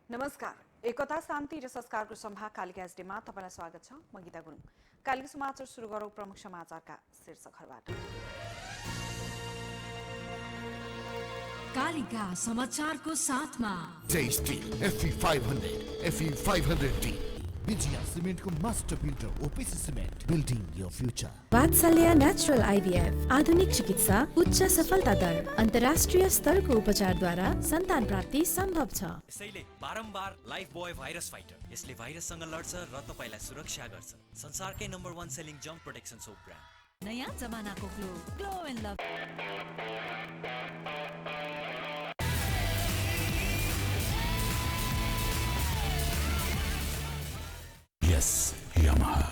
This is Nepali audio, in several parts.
नमस्कार। एकता शान्ति र संस्कारको सभा कालिका एसडीमा तपाईलाई स्वागत छ। म गीता गुरुङ। कालिका समाचार सुरु गरौँ प्रमुख समाचारका शीर्षकहरूबाट। कालिका समाचारको साथमा Tasty FE500, FE500D. Vijaya Cement को master builder OPC cement, building your future. Vatsalya natural IVF आधुनिक चिकित्सा उच्च सफलता दर अन्तर्राष्ट्रिय स्तरको उपचारद्वारा सन्तान प्राप्ति सम्भव छ। यसैले बारम्बार लाइफ बोय भाइरस फाइटर यसले भाइरससँग लड्छ र तपाईलाई सुरक्षा गर्छ। संसारकै number 1 selling jump protection soap brand. नयाँ जमानाको glow and love. Yes, Yamaha.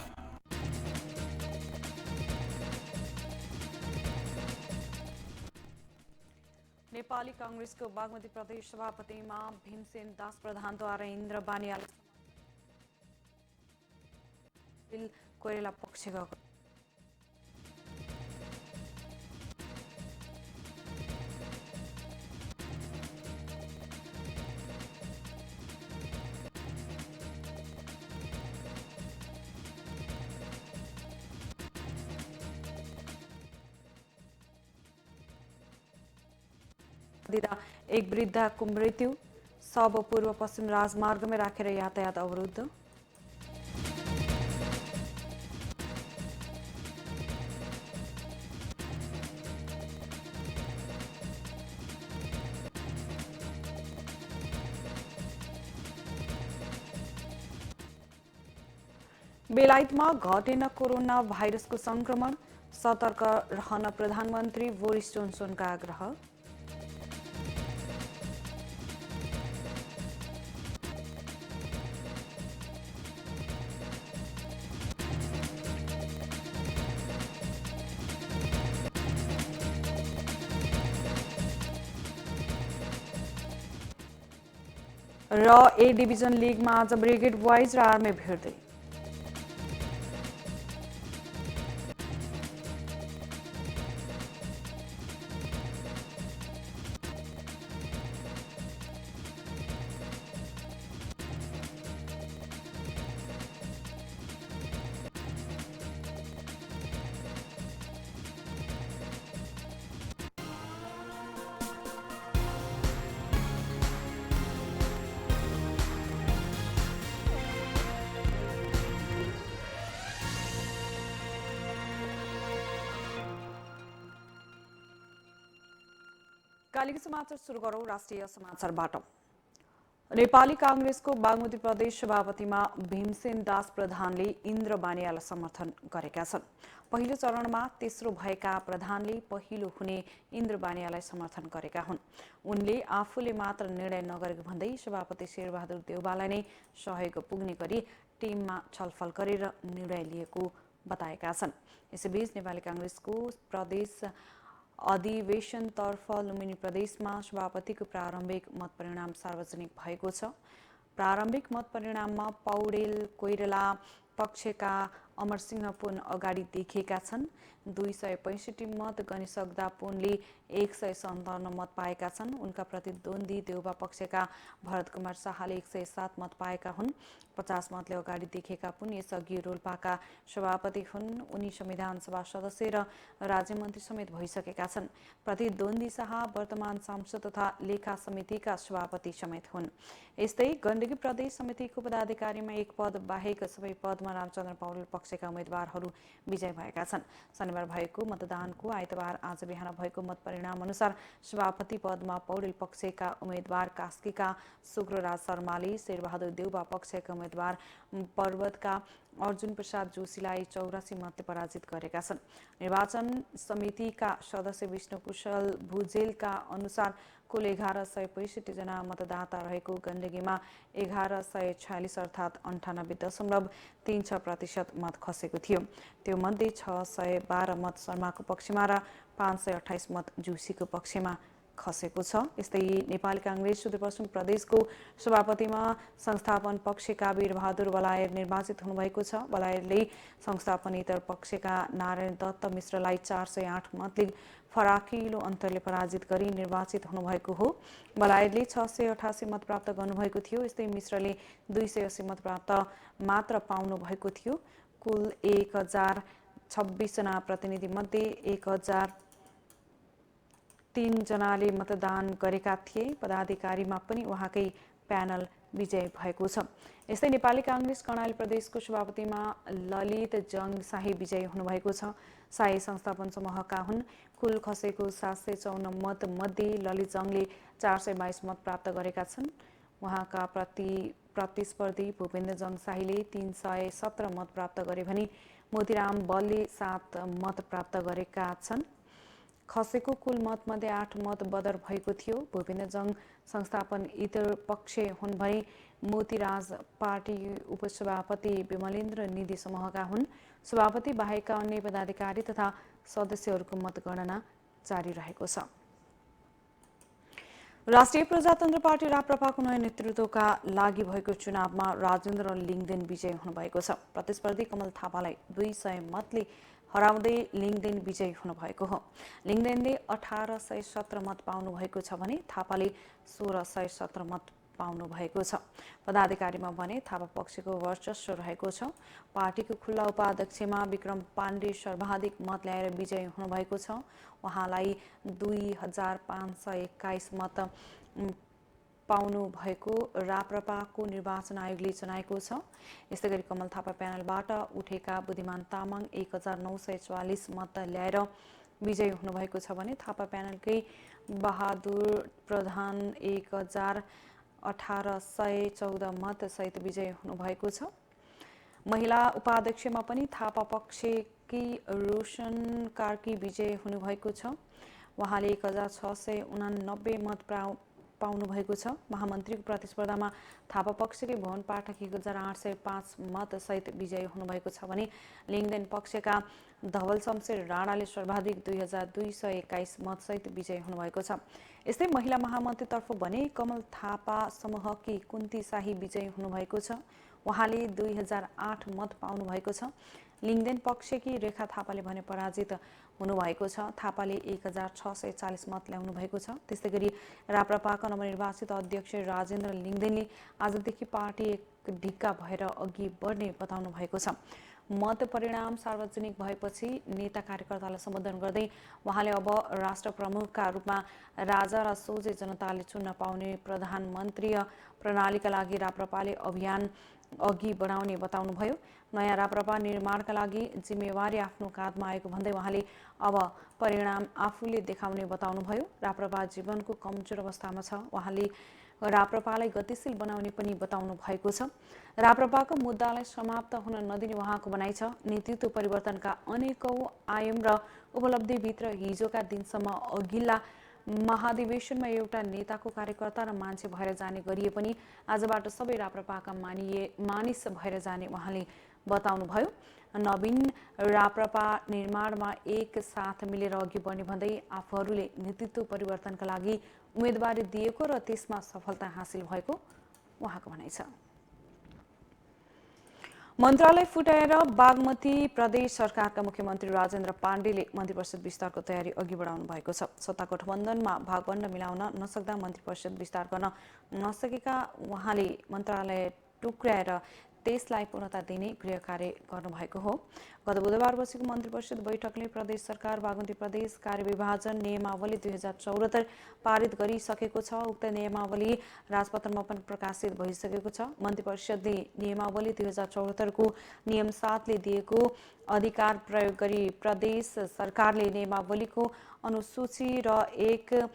Nepali कांग्रेसको बागमती प्रदेश सभापतिमा भीमसेन दास प्रधानद्वारा इन्द्र बानियाल कोइराला पक्षको दिँदा एक वृद्धको मृत्यु, शव पूर्व पश्चिम राजमार्गमै राखेर यातायात अवरुद्ध। बेलायतमा घटेन कोरोना भाइरसको संक्रमण, सतर्क रहन प्रधानमन्त्री बोरिस जोन्सनको आग्रह। र ए डिभिजन लिगमा आज ब्रिगेड बोइज र आर्मी भिड्दै। कालिका समाचार सुरु गरौँ राष्ट्रिय समाचारबाट। नेपाली कांग्रेसको बागमती प्रदेश सभापतिमा भीमसेन दास प्रधानले इन्द्र बानियालाई समर्थन गरेका छन्। पहिलो चरणमा तेस्रो भएका प्रधानले पहिलो हुने इन्द्र बानियालाई समर्थन गरेका हुन्। उनले आफूले मात्र निर्णय नगरेको भन्दै सभापति शेरबहादुर देउवालाई नै सहयोग पुग्ने गरी टिममा छलफल गरेर निर्णय लिएको बताएका छन्। यसैबीच नेपाली कांग्रेसको प्रदेश अधिवेशनतर्फ लुम्बिनी प्रदेशमा सभापतिको प्रारम्भिक मतपरिणाम सार्वजनिक भएको छ। प्रारम्भिक मतपरिणाममा पौडेल कोइराला पक्षका अमरसिंह पुन अगाडि देखेका छन्। 265 मत गनिसक्दा पुनले 157 मत पाएका छन्। उनका प्रतिद्वन्दी देउबा पक्षका भरत कुमार शाहले 107 मत पाएका हुन्। 50 मतले अगाडि देखेका पुन यसअघि रोल्पाका सभापति हुन्। उनी संविधान सभा सदस्य र राज्यमन्त्री समेत भइसकेका छन्। प्रतिद्वन्दी शाह वर्तमान सांसद तथा लेखा समितिका सभापति समेत हुन्। यस्तै गण्डकी प्रदेश समितिको पदाधिकारीमा एक पद बाहेक सबै पदमा रामचन्द्र पौडेल पक्षका उम्मेद्वारहरू विजय भएका छन्। शनिबार भएको मतदानको आइतबार आज बिहान भएको मतपरिणाम अनुसार सभापति पदमा पौडेल पक्षका उम्मेद्वार कास्कीका शुक्रराज शर्माले शेरबहादुर देउवा पक्षका उम्मेद्वार पर्वतका अर्जुन प्रसाद जोशीलाई 84 मतले पराजित गरेका छन्। निर्वाचन समितिका सदस्य विष्णु कुशल भुजेलका अनुसार कुल 1165 जना मतदाता रहेको गण्डकीमा 1146 अर्थात् 98.36% मत खसेको थियो। त्यो मध्ये 612 मत शर्माको पक्षमा र 528 मत जोशीको पक्षमा खसेको छ। यस्तै नेपाली कांग्रेस सुदूरपश्चिम प्रदेशको सभापतिमा संस्थापन पक्षका वीरबहादुर बलायर निर्वाचित हुनुभएको छ। बलायरले संस्थापनेतर पक्षका नारायण दत्त मिश्रलाई 408 मतले फराकिलो अन्तरले पराजित गरी निर्वाचित हुनुभएको हो। बलायरले 688 मत प्राप्त गर्नुभएको थियो। यस्तै मिश्रले 280 मत प्राप्त मात्र पाउनुभएको थियो। कुल 1026 जना प्रतिनिधि मध्ये 1003 जनाले मतदान गरेका थिए। पदाधिकारीमा पनि उहाँकै प्यानल विजय भएको छ। यस्तै नेपाली कांग्रेस कर्णाली प्रदेशको सभापतिमा ललित जंग शाही विजयी हुनुभएको छ। शाही संस्थापन समूहका हुन्। कुल खसेको 754 मत मध्ये ललित जंगले 422 मत प्राप्त गरेका छन्। उहाँका प्रतिस्पर्धी भूपेन्द्र जंग शाहीले 317 मत प्राप्त गरे भने मोतीराम बलले 7 मत प्राप्त गरेका छन्। खसेको कुल मतमध्ये 8 मत बदर भएको थियो। भूपेन्द्र जंग संस्थापन इतर पक्ष हुन् भने मोतीराज पार्टी उपसभापति विमलेन्द्र निधि समूहका हुन्। सभापति बाहेकका अन्य पदाधिकारी तथा सदस्यहरूको मतगणना जारी रहेको छ। राष्ट्रिय प्रजातन्त्र पार्टी राप्रपाको नयाँ नेतृत्वका लागि भएको चुनावमा राजेन्द्र लिङदेन विजयी हुनुभएको छ। प्रतिस्पर्धी कमल थापालाई 200 मतले हराउँदै लिङदेन विजयी हुनुभएको हो। लिङदेनले 1817 मत पाउनुभएको छ भने थापाले 1617 मत पाउनुभएको छ। पदाधिकारीमा भने थापा पक्षको वर्चस्व रहेको छ। पार्टीको खुल्ला उपाध्यक्षमा विक्रम पाण्डे सर्वाधिक मत ल्याएर विजयी हुनुभएको छ। उहाँलाई 2521 मत पाउनु भएको राप्रपाको निर्वाचन आयोगले जनाएको छ। यस्तै गरी कमल थापा प्यानलबाट उठेका बुद्धिमान तामाङ 1944 मत ल्याएर विजयी हुनुभएको छ भने थापा प्यानलकै बहादुर प्रधान 1814 मत सहित विजयी हुनुभएको छ। महिला उपाध्यक्षमा पनि थापा पक्षकी रोशन कार्की विजयी हुनुभएको छ। उहाँले 1689 मत पाउनुभएको छ। महामन्त्रीको प्रतिस्पर्धामा थापा पक्षकै भुवन पाठक 1805 मत सहित विजयी हुनुभएको छ भने लिङदेन पक्षका धवल शमशेर राणाले सर्वाधिक 2221 मत सहित विजयी हुनुभएको छ। यस्तै महिला महामन्त्रीतर्फ भने कमल थापा समूहकी कुन्ती शाही विजयी हुनुभएको छ। उहाँले 2008 मत पाउनुभएको छ। लिङदेन पक्षकी रेखा थापाले भने पराजित हुनुभएको छ। थापाले 1640 मत ल्याउनु भएको छ। त्यस्तै गरी राप्रपाका नवनिर्वाचित अध्यक्ष राजेन्द्र लिङदेनले आजदेखि पार्टी एक ढिक्का भएर अघि बढ्ने बताउनु भएको छ। मत परिणाम सार्वजनिक भएपछि नेता कार्यकर्तालाई सम्बोधन गर्दै उहाँले अब राष्ट्र प्रमुखका रूपमा राजा र सोझे जनताले चुन्न पाउने प्रधानमन्त्रीय प्रणालीका लागि राप्रपाले अभियान अघि बढाउने बताउनुभयो। नयाँ राप्रपा निर्माणका लागि जिम्मेवारी आफ्नो काँधमा आएको भन्दै उहाँले अब परिणाम आफूले देखाउने बताउनुभयो। राप्रपा जीवनको कमजोर अवस्थामा छ। उहाँले राप्रपालाई गतिशील बनाउने पनि बताउनु भएको छ। राप्रपाको मुद्दालाई समाप्त हुन नदिने उहाँको भनाइ छ। नेतृत्व परिवर्तनका अनेकौं आयाम र उपलब्धिभित्र हिजोका दिनसम्म अघिल्ला महाधिवेशनमा एउटा नेताको कार्यकर्ता र मान्छे भएर जाने गरिए पनि आजबाट सबै राप्रपाका मानिस भएर जाने उहाँले बताउनुभयो। नवीन राप्रपा निर्माणमा एक साथ मिलेर अघि बढ्ने भन्दै आफूहरूले नेतृत्व परिवर्तनका लागि उम्मेदवारी दिएको र त्यसमा सफलता हासिल भएको उहाँको भनाइ छ। मन्त्रालय फुटाएर बागमती प्रदेश सरकारका मुख्यमन्त्री राजेन्द्र पाण्डेले मन्त्री परिषद विस्तारको तयारी अघि बढाउनु भएको छ। सत्ता गठबन्धनमा भागवण्ड मिलाउन नसक्दा मन्त्री परिषद विस्तार गर्न नसकेका उहाँले मन्त्रालय टुक्र्याएर त्यसलाई पूर्णता दिने गृह कार्य गर्नुभएको हो। गत बुधबार बसेको मन्त्री परिषद बैठकले प्रदेश सरकार बागमती प्रदेश कार्यविभाजन नियमावली 2074 पारित गरिसकेको छ। उक्त नियमावली राजपत्रमा पनि प्रकाशित भइसकेको छ। मन्त्री परिषदले नियमावली 2074 को नियम 7 ले दिएको अधिकार प्रयोग गरी प्रदेश सरकारले नियमावलीको अनुसूची 1 र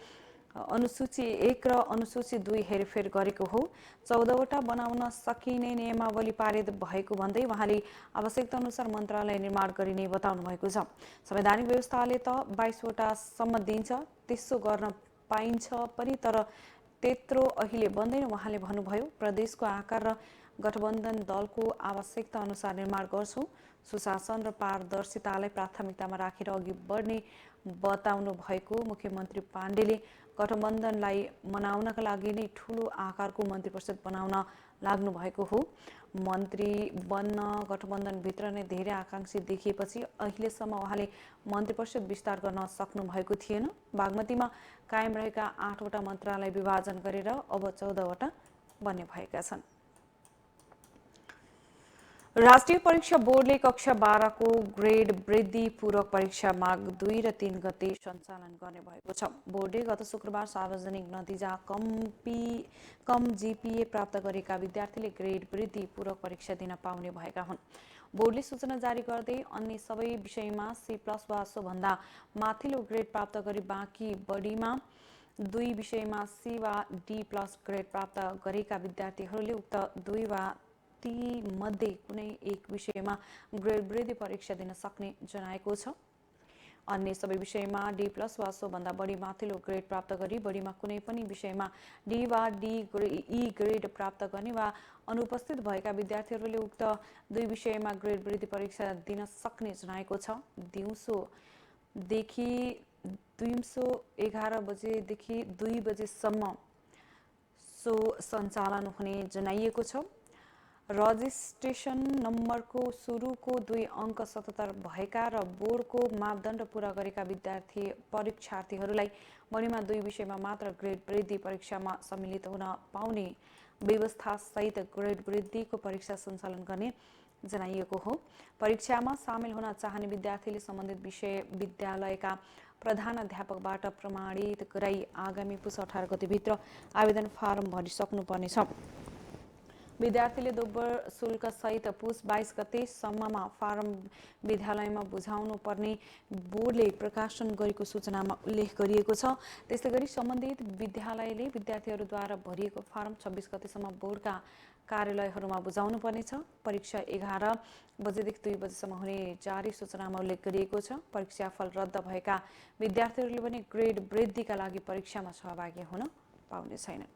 अनुसूची 2 हेरफेर गरेको हो। 14 वटा बनाउन सकिने नियमावली पारित भएको भन्दै उहाँले आवश्यकता अनुसार मन्त्रालय निर्माण गरिने बताउनु भएको छ। संवैधानिक व्यवस्थाले त 22 वटा सम्म दिन्छ, त्यसो गर्न पाइन्छ पनि, तर त्यत्रो अहिले बन्दैन उहाँले भन्नुभयो। प्रदेशको आकार र गठबन्धन दलको आवश्यकता अनुसार निर्माण गर्छौं। सुशासन र पारदर्शितालाई प्राथमिकतामा राखेर अघि बढ्ने बताउनु भएको मुख्यमन्त्री पाण्डेले गठबन्धनलाई मनाउनका लागि नै ठूलो आकारको मन्त्री परिषद बनाउन लाग्नु भएको हो। मन्त्री बन्न गठबन्धनभित्र नै धेरै आकांक्षी देखिएपछि अहिलेसम्म उहाँले मन्त्री परिषद विस्तार गर्न सक्नु भएको थिएन। बागमतीमा कायम रहेका 8वटा मन्त्रालय विभाजन गरेर अब 14वटा बन्ने भएका छन्। राष्ट्रिय परीक्षा बोर्डले कक्षा 12 को ग्रेड वृद्धि पूरक परीक्षा माघ 2 र 3 गते सञ्चालन गर्ने भएको छ। बोर्डले गत शुक्रबार सार्वजनिक नतिजा कम जीपीए प्राप्त गरेका विद्यार्थीले ग्रेड वृद्धि पूरक परीक्षा दिन पाउने भएका हुन्। बोर्डले सूचना जारी गर्दै अन्य सबै विषयमा C+ वा सोभन्दा माथिल्लो ग्रेड प्राप्त गरी बाँकी बढीमा 2 विषयमा C वा D+ ग्रेड प्राप्त गरेका विद्यार्थीहरूले उक्त 2 वा ती मध्ये कुनै एक विषयमा ग्रेड वृद्धि परीक्षा दिन सक्ने जनाएको छ। अन्य सबै विषयमा D+ वा सोभन्दा बढी माथिल्लो ग्रेड प्राप्त गरी बढीमा कुनै पनि विषयमा D वा E ग्रेड प्राप्त गर्ने वा अनुपस्थित भएका विद्यार्थीहरूले उक्त 2 विषयमा ग्रेड वृद्धि परीक्षा दिन सक्ने जनाएको छ। दिउँसोदेखि 11 बजेदेखि 2 बजेसम्म सो सञ्चालन हुने जनाइएको छ। रजिस्ट्रेसन नम्बरको सुरुको 2 अङ्क 77 भएका र बोर्डको मापदण्ड पूरा गरेका परीक्षार्थीहरूलाई बढीमा 2 विषयमा मात्र ग्रेड वृद्धि परीक्षामा सम्मिलित हुन पाउने व्यवस्था सहित ग्रेड वृद्धिको परीक्षा सञ्चालन गर्ने जनाइएको हो। परीक्षामा सामेल हुन चाहने विद्यार्थीले सम्बन्धित विद्यालयका प्रधानाध्यापकबाट प्रमाणित गराई आगामी पुस 18 गतेभित्र आवेदन फारम भरिसक्नुपर्नेछ। विद्यार्थीले दोब्बर शुल्क सहित पुस 22 गतेसम्ममा फारम विद्यालयमा बुझाउनु पर्ने बोर्डले प्रकाशन गरेको सूचनामा उल्लेख गरिएको छ। त्यसै गरी सम्बन्धित विद्यालयले विद्यार्थीहरूद्वारा भरिएको फारम 26 गतेसम्म बोर्डका कार्यालयहरूमा बुझाउनु पर्नेछ। परीक्षा 11 बजेदेखि 2 बजेसम्म हुने जारी सूचनामा उल्लेख गरिएको छ। परीक्षाफल रद्द भएका विद्यार्थीहरूले पनि ग्रेड वृद्धिका लागि परीक्षामा सहभागी हुन पाउने छैनन्।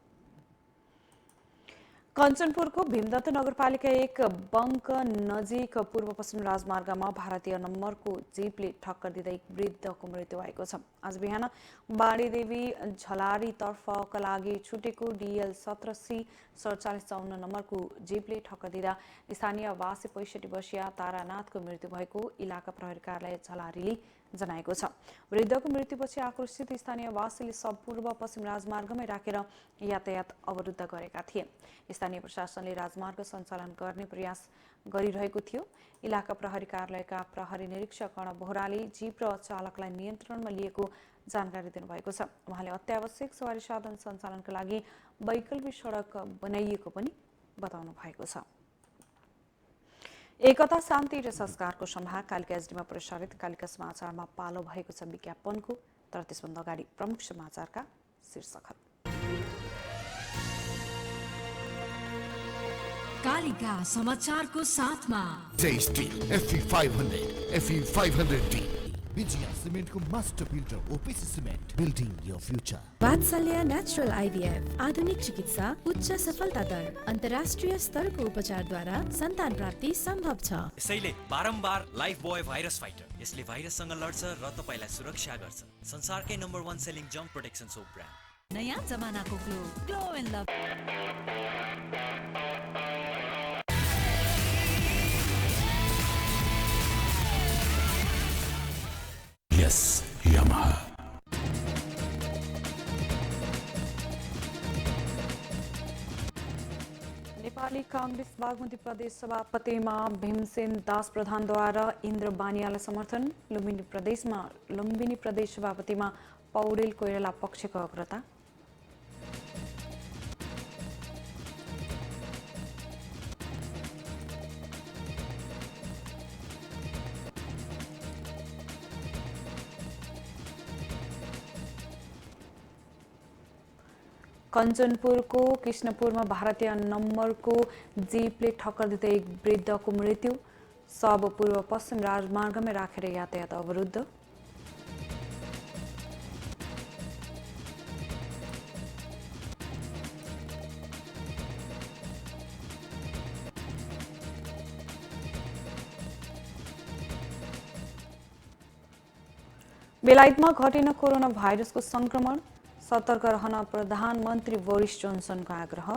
कञ्चनपुरको भीमदत्त नगरपालिका 1 बङ्क नजिक पूर्व पश्चिम राजमार्गमा भारतीय नम्बरको जीपले ठक्कर दिँदै एक वृद्धको मृत्यु भएको छ। आज बिहान बाणीदेवी झलारीतर्फका लागि छुटेको DL 17C 4754 नम्बरको जीपले ठक्कर दिँदा स्थानीय वासी 65 वर्षीय तारानाथको मृत्यु भएको इलाका प्रहरी कार्यालय झलारीले जनाएको छ। वृद्धको मृत्युपछि आक्रोशित स्थानीय वासीले पूर्व पश्चिम राजमार्गमै राखेर यातायात अवरुद्ध गरेका थिए। स्थानीय प्रशासनले राजमार्ग सञ्चालन गर्ने प्रयास गरिरहेको थियो। इलाका प्रहरी कार्यालयका प्रहरी निरीक्षक कर्ण बोहराले जीप र चालकलाई नियन्त्रणमा लिएको जानकारी दिनुभएको छ। उहाँले अत्यावश्यक सवारी साधन सञ्चालनका लागि वैकल्पिक सडक बनाइएको पनि बताउनु भएको छ। एकता शान्ति र संस्कारको संभाग कालिका एसडीमा प्रसारित कालिका समाचारमा पालो भएको छ विज्ञापनको। तर त्यसभन्दा अगाडि प्रमुख समाचारका शीर्षकहरू। कालिका समाचारको साथमा J-Steel FE 500, FE 500D, Vijaya सिमेन्टको master builder OPC cement, building your future. Vatsalya natural IVF आधुनिक चिकित्सा उच्च सफलता दर अन्तर्राष्ट्रिय स्तरको उपचारद्वारा सन्तान प्राप्ति सम्भव छ। यसैले बारम्बार लाइफ बोय भाइरस फाइटर यसले भाइरससँग लड्छ र तपाईलाई सुरक्षा गर्छ। संसारकै number 1 selling germ protection soap brand. नयाँ जमानाको glow and love. Yes, Yamaha. Nepali Congress Bagmati प्रदेश सभापतिमा भीमसेन दास प्रधानद्वारा इन्द्र बानियालाई समर्थन। लुम्बिनी प्रदेश सभापतिमा पौडेल कोइराला पक्षको अग्रता। कञ्चनपुरको कृष्णपुरमा भारतीय नम्बरको जीपले ठक्कर दिँदै एक वृद्धको मृत्यु। शव पूर्व पश्चिम राजमार्गमै राखेर यातायात अवरुद्ध। बेलायतमा घटेन कोरोना भाइरसको संक्रमण। सतर्क रहन प्रधानमन्त्री बोरिस जोन्सनको आग्रह।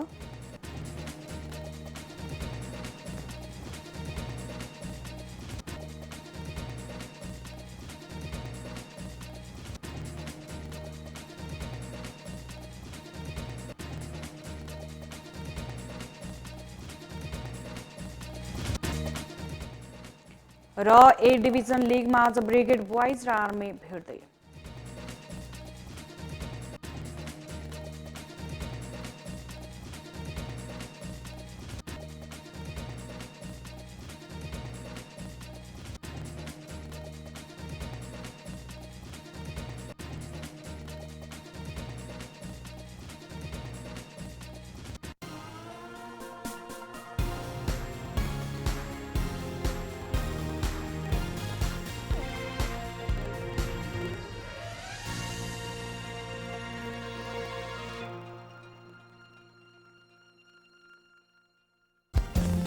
र ए डिभिजन लिगमा आज ब्रिगेड बोइज र आर्मी भिड्दै।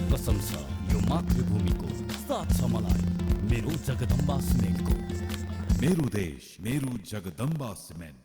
कसम छ यो मातृभूमिको साथ छ मलाई मेरो जगदम्बा सिमेन्टको। मेरो देश मेरो जगदम्बा सिमेन्ट।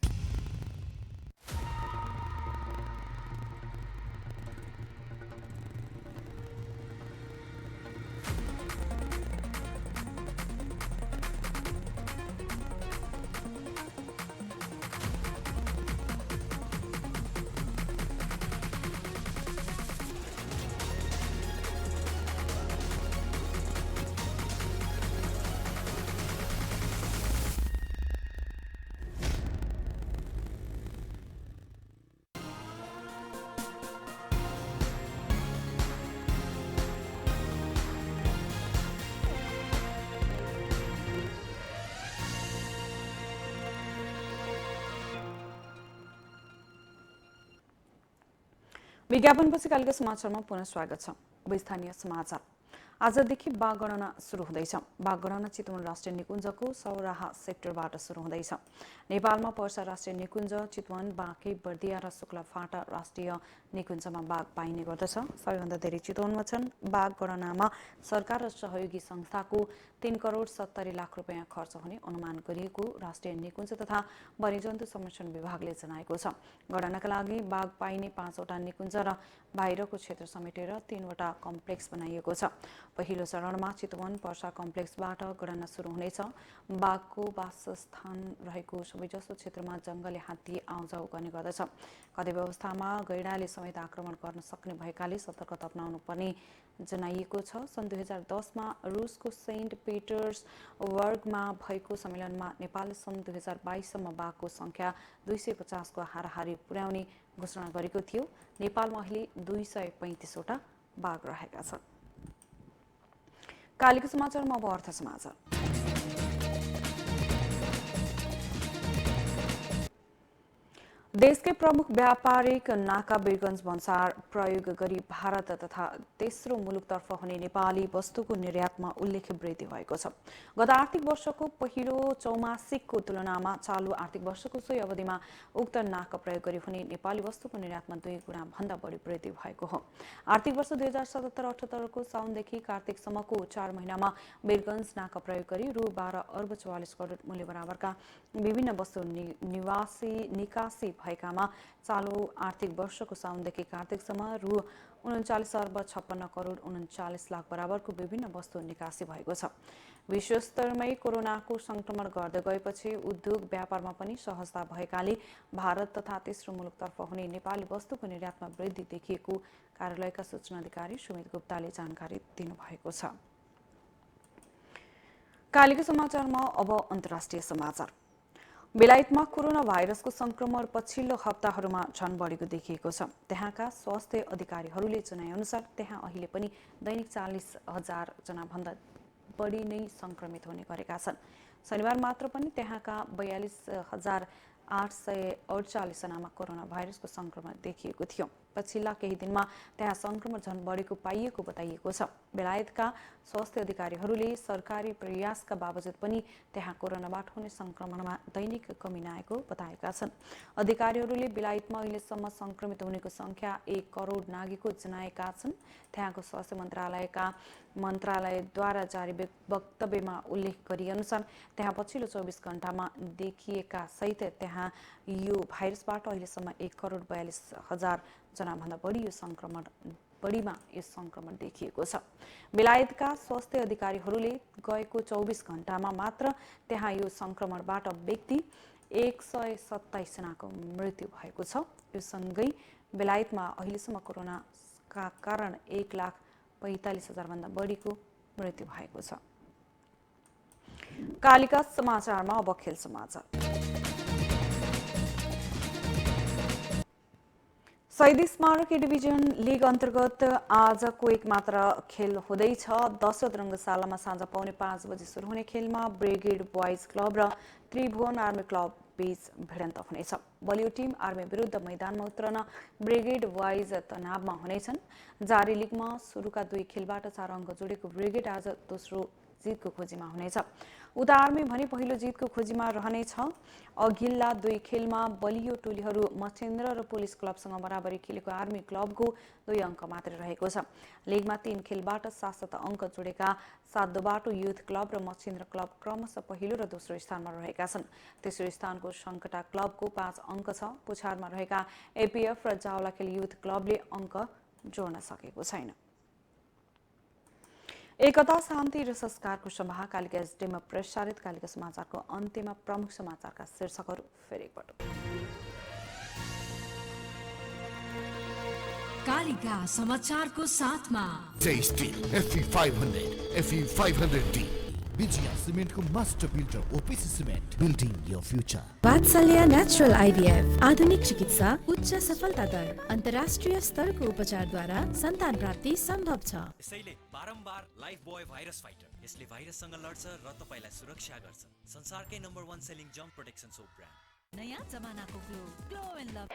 विज्ञापनपछि कालीका समाचारमा पुनः स्वागत छ। अब स्थानीय समाचार। आजदेखि बाघ गणना सुरु हुँदैछ। बाघ गणना चितवन राष्ट्रिय निकुञ्जको सौराहा सेक्टरबाट सुरु हुँदैछ। नेपालमा पर्सा राष्ट्रिय निकुञ्ज, चितवन, बाँके, बर्दिया र शुक्लाफाटा राष्ट्रिय निकुञ्जमा बाघ पाइने गर्दछ। सबैभन्दा धेरै चितवनमा छन्। बाघ गणनामा सरकार र सहयोगी संस्थाको 3 करोड 70 लाख रुपियाँ खर्च हुने अनुमान गरिएको राष्ट्रिय निकुञ्ज तथा वन्यजन्तु संरक्षण विभागले जनाएको छ। गणनाका लागि बाघ पाइने 5वटा निकुञ्ज र बाहिरको क्षेत्र समेटेर 3वटा कम्प्लेक्स बनाइएको छ। पहिलो चरणमा चितवन पर्सा कम्प्लेक्सबाट गणना सुरु हुनेछ। बाघको वासस्थान रहेको सबैजसो क्षेत्रमा जङ्गली हात्ती आउजाउ गर्ने गर्दछ। कतिपय अवस्थामा गैंडाले समेत आक्रमण गर्न सक्ने भएकाले सतर्कता अपनाउनु पर्ने जनाइएको छ। सन् 2010मा रुसको सेन्ट पिटर्सबर्गमा भएको सम्मेलनमा नेपालले सन् 2022सम्म बाघको संख्या 250 को हाराहारी पुर्याउने घोषणा गरेको थियो। नेपालमा अहिले 235वटा बाघ रहेका छन्। कालीको समाचारमा अब अर्थ समाचार। देशकै प्रमुख व्यापारिक नाका वीरगञ्ज भन्सार प्रयोग गरी भारत तथा तेस्रो मुलुकतर्फ हुने नेपाली वस्तुको निर्यातमा उल्लेख्य वृद्धि भएको छ। गत आर्थिक वर्षको पहिलो चौमासिकको तुलनामा चालु आर्थिक वर्षको सोही अवधिमा उक्त नाका प्रयोग गरी हुने नेपाली वस्तुको निर्यातमा 2 गुणा भन्दा बढी वृद्धि भएको हो। आर्थिक वर्ष 2077-78 को साउनदेखि कार्तिकसम्मको 4 महिनामा वीरगञ्ज नाका प्रयोग गरी रु 12 अर्ब 44 करोड मूल्य बराबरका विभिन्न वस्तु निकासी भएकामा चालु आर्थिक वर्षको साउनदेखि कार्तिकसम्म रु 39 अर्ब 56 करोड 39 लाख बराबरको विभिन्न वस्तु निकासी भएको छ। विश्वस्तरमै कोरोनाको संक्रमण गर्दै गएपछि उद्योग व्यापारमा पनि सहजता भएकाले भारत तथा तेस्रो मुलुकतर्फ हुने नेपाली वस्तुको निर्यातमा वृद्धि देखिएको कार्यालयका सूचना अधिकारी सुमित गुप्ताले जानकारी दिनुभएको छ। कालीको समाचारमा अब अन्तर्राष्ट्रिय समाचार। बेलायतमा कोरोना भाइरसको संक्रमण पछिल्लो हप्ताहरूमा झन बढेको देखिएको छ। त्यहाँका स्वास्थ्य अधिकारीहरूले जनाएअनुसार त्यहाँ अहिले पनि दैनिक 40,000 जना भन्दा बढी नै संक्रमित हुने गरेका छन्। शनिबार मात्र पनि त्यहाँका 42,848 जनामा कोरोना भाइरसको संक्रमण देखिएको थियो। पछिल्ला केही दिनमा त्यहाँ संक्रमण झन बढेको पाइएको बताइएको छ। बेलायतका स्वास्थ्य अधिकारीहरूले सरकारी प्रयासका बावजुद पनि त्यहाँ कोरोनाबाट हुने संक्रमणमा दैनिक कमी नआएको बताएका छन्। अधिकारीहरूले बेलायतमा अहिलेसम्म संक्रमित हुनेको संख्या 1 करोड नागेको जनाएका छन्। त्यहाँको स्वास्थ्य मन्त्रालयद्वारा जारी वक्तव्यमा उल्लेख गरिएअनुसार त्यहाँ पछिल्लो 24 घण्टामा देखिएका सहित त्यहाँ त्यहाँ यो भाइरसबाट अहिलेसम्म 1,42,000 जनाभन्दा बढीमा यो सङ्क्रमण देखिएको छ। बेलायतका स्वास्थ्य अधिकारीहरूले गएको 24 घण्टामा मात्र त्यहाँ यो सङ्क्रमणबाट व्यक्ति 127 जनाको मृत्यु भएको छ। यो सँगै बेलायतमा अहिलेसम्म कोरोनाका कारण 1,45,000 भन्दा बढीको मृत्यु भएको छ। कालिका समाचारमा अब खेल समाचार। शहीद स्मारक ए डिभिजन लिग अन्तर्गत आजको एक मात्र खेल हुँदैछ। 10औं रङ्गशालामा साँझ 4:45 बजे सुरु हुने खेलमा ब्रिगेड बोइज क्लब र त्रिभुवन आर्मी क्लब बीच भिडन्त हुनेछ। बलियो टिम आर्मी विरुद्ध मैदानमा उत्रन ब्रिगेड बोइज तनावमा हुनेछन्। जारी लिगमा सुरुका 2 खेलबाट 4 अङ्क जोडेको ब्रिगेड आज दोस्रो जितको खोजीमा हुनेछ। उता आर्मी भने पहिलो जितको खोजीमा रहनेछ। अघिल्ला 2 खेलमा बलियो टोलीहरू मछेन्द्र र पुलिस क्लबसँग बराबरी खेलेको आर्मी क्लबको 2 अङ्क मात्रै रहेको छ। लिगमा 3 खेलबाट 7-7 अङ्क जोडेका सातदोबाटो युथ क्लब र मछेन्द्र क्लब क्रमशः पहिलो र दोस्रो स्थानमा रहेका छन्। तेस्रो स्थानको शङ्कटा क्लबको 5 अङ्क छ। पुछारमा रहेका एपीएफ र जावलाखेल युथ क्लबले अङ्क जोड्न सकेको छैन। एकता शान्ति र संस्कारको सभा कालिका एसडीएममा प्रसारित कालिका समाचारको अन्त्यमा प्रमुख समाचारका शीर्षकहरू फेरि एकपटक। कालिका समाचारको साथमा Jai steel FE500 FE500D Vijaya सिमेन्टको master builder OPC cement building your future. Vatsalya natural IVF आधुनिक चिकित्सा उच्च सफलता दर अन्तर्राष्ट्रिय स्तरको उपचारद्वारा सन्तान प्राप्ति सम्भव छ। यसैले बारम्बार लाइफ बोय भाइरस फाइटर, यसले भाइरससँग लड्छ र तपाईलाई सुरक्षा गर्छ। संसारकै number 1 selling jump protection soap brand. नयाँ जमानाको glow and love.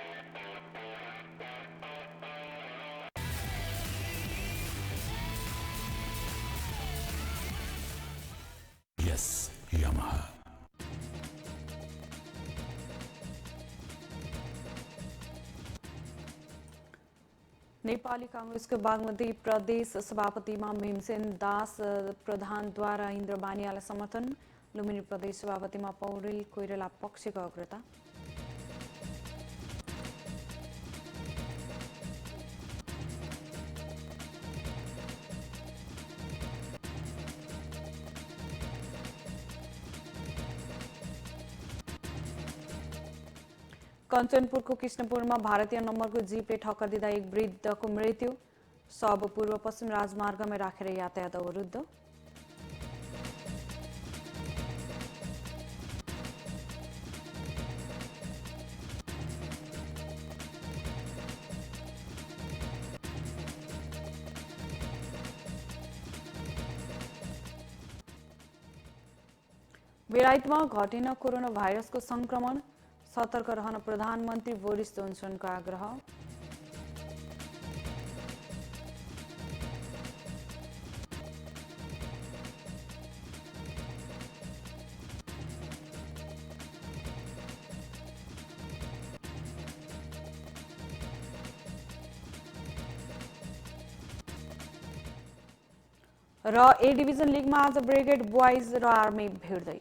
Yes, Yamaha. Nepali कांग्रेसको बागमती प्रदेश सभापतिमा भीमसेन दास प्रधानद्वारा इन्द्र बानियालाई समर्थन। लुम्बिनी प्रदेश सभापतिमा पौडेल कोइराला पक्षको अग्रता। कञ्चनपुरको कृष्णपुरमा भारतीय नम्बरको जीपले ठक्कर दिँदा एक वृद्धको मृत्यु। शव पूर्व पश्चिम राजमार्गमा राखेर यातायात अवरुद्ध। बेलायतमा घटेन कोरोना भाइरसको संक्रमण। सतर्क रहन प्रधानमन्त्री बोरिस जोन्सनको आग्रह। र ए डिभिजन लिगमा आज ब्रिगेड बोइज र आर्मी भिड्दै।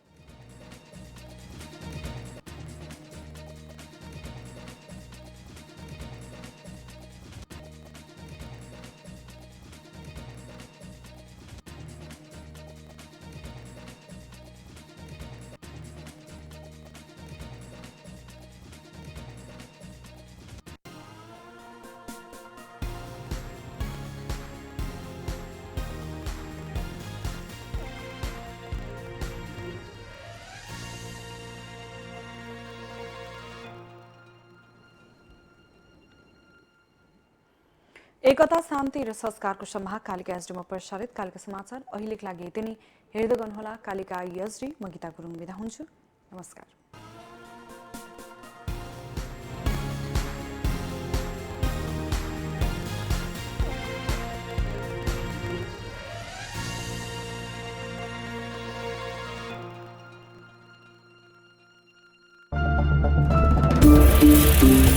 एकता शान्ति र संस्कारको सभा कालिका एसडीमा प्रसारित कालिका समाचार अहिलेका लागि यति नै। हेर्दै गर्नुहोला कालिका एसडी। म गीता गुरुङ बिदा हुन्छु। नमस्कार।